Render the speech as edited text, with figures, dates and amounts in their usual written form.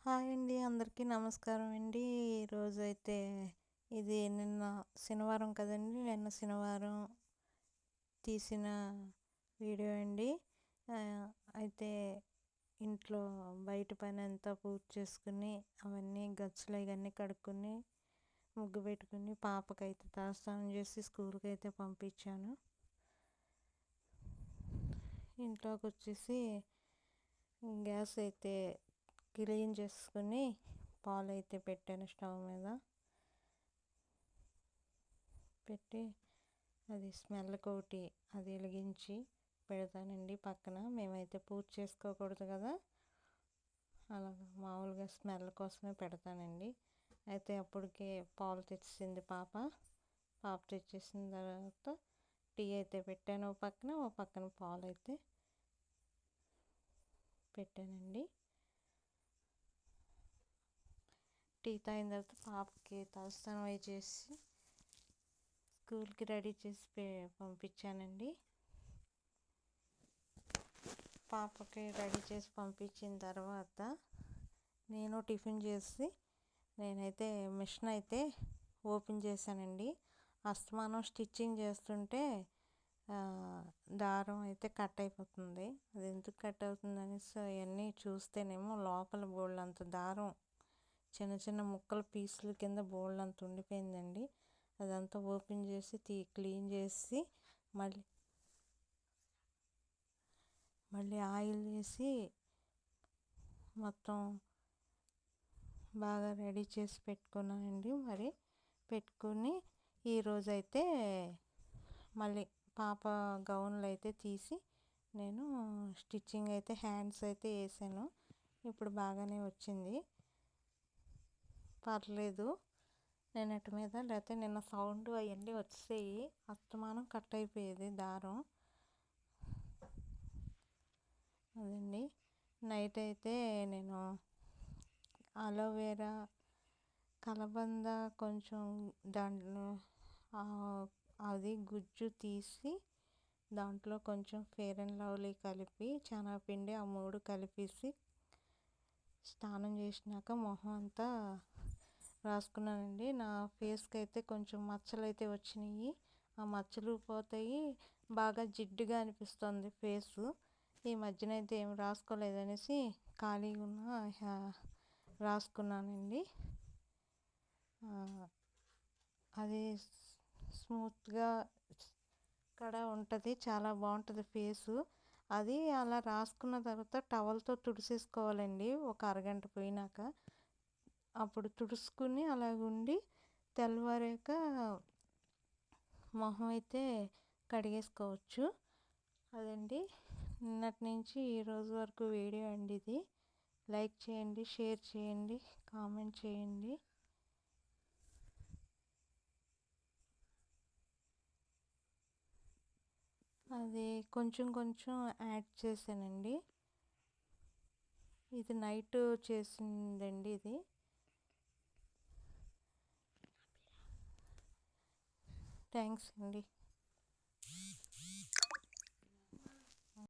Hi అండి. అందరికీ నమస్కారం అండి. ఈరోజైతే ఇది నిన్న శనివారం కదండీ! నిన్న శనివారం తీసిన వీడియో అండి. అయితే ఇంట్లో బయట పని అంతా పూర్తి చేసుకుని, అవన్నీ గచ్చులు అవన్నీ కడుక్కొని, ముగ్గు పెట్టుకుని, పాపకైతే తలస్నానం చేసి స్కూల్కి అయితే పంపించాను. ఇంట్లోకి వచ్చేసి గ్యాస్ అయితే క్లీన్ చేసుకుని పాలు అయితే పెట్టాను స్టవ్ మీద పెట్టి, అది స్మెల్కి ఒకటి అది వెలిగించి పెడతానండి పక్కన. మేమైతే పూజ చేసుకోకూడదు కదా, అలాగా మామూలుగా స్మెల్ కోసమే పెడతానండి. అయితే అప్పటికే పాలు తెచ్చింది పాప తెచ్చేసిన తర్వాత టీ అయితే పెట్టాను ఓ పక్కన పాలు అయితే పెట్టానండి. టీ తాగిన తర్వాత పాపకి తలస్నానం అవి చేసి స్కూల్కి రెడీ చేసి పంపించానండి. పాపకి రెడీ చేసి పంపించిన తర్వాత నేను టిఫిన్ చేసి నేనైతే మిషన్ అయితే ఓపెన్ చేశానండి. అస్తమానం స్టిచ్చింగ్ చేస్తుంటే దారం అయితే కట్ అయిపోతుంది. అది ఎందుకు కట్ అవుతుంది అనేసి అవన్నీ చూస్తేనేమో లోపల బోళ్ళంత దారం చిన్న చిన్న ముక్కల పీసుల కింద బోళ్ళంత ఉండిపోయిందండి. అదంతా ఓపెన్ చేసి క్లీన్ చేసి మళ్ళీ ఆయిల్ వేసి మొత్తం బాగా రెడీ చేసి పెట్టుకున్నానండి. మరి పెట్టుకుని ఈరోజైతే మళ్ళీ పాప గౌన్లు అయితే తీసి నేను స్టిచ్చింగ్ అయితే హ్యాండ్స్ అయితే వేసాను. ఇప్పుడు బాగానే వచ్చింది, పర్లేదు. నిన్నటి మీద లేకపోతే నిన్న సౌండ్ అవన్నీ వచ్చేసాయి, అస్తమానం కట్ అయిపోయేది దారం. అదండి, నైట్ అయితే నేను అలోవెరా కలబంద కొంచెం దాంట్లో అది గుజ్జు తీసి దాంట్లో కొంచెం ఫెయిర్ అండ్ లవ్లీ కలిపి శనగపిండి ఆ 3 కలిపేసి స్నానం చేసినాక మొహం అంతా రాసుకున్నానండి. నా ఫేస్కి అయితే కొంచెం మచ్చలు అయితే వచ్చినాయి. ఆ మచ్చలు పోతాయి, బాగా జిడ్డుగా అనిపిస్తుంది ఫేసు. ఈ మధ్యన అయితే ఏం రాసుకోలేదనేసి ఖాళీగా ఉన్న రాసుకున్నానండి. అది స్మూత్గా కూడా ఉంటుంది, చాలా బాగుంటుంది ఫేసు. అది అలా రాసుకున్న తర్వాత టవల్తో తుడిసేసుకోవాలండి ఒక అరగంట పోయినాక. అప్పుడు తుడుచుకుని అలాగుండి తెల్లవారాక మొహం అయితే కడిగేసుకోవచ్చు. అదండి, నిన్నటి నుంచి ఈరోజు వరకు వీడియో అండి ఇది. లైక్ చేయండి, షేర్ చేయండి, కామెంట్ చేయండి. అది కొంచెం కొంచెం యాడ్ చేశానండి. ఇది నైట్ చేసిందండి ఇది. థ్యాంక్స్ అండి.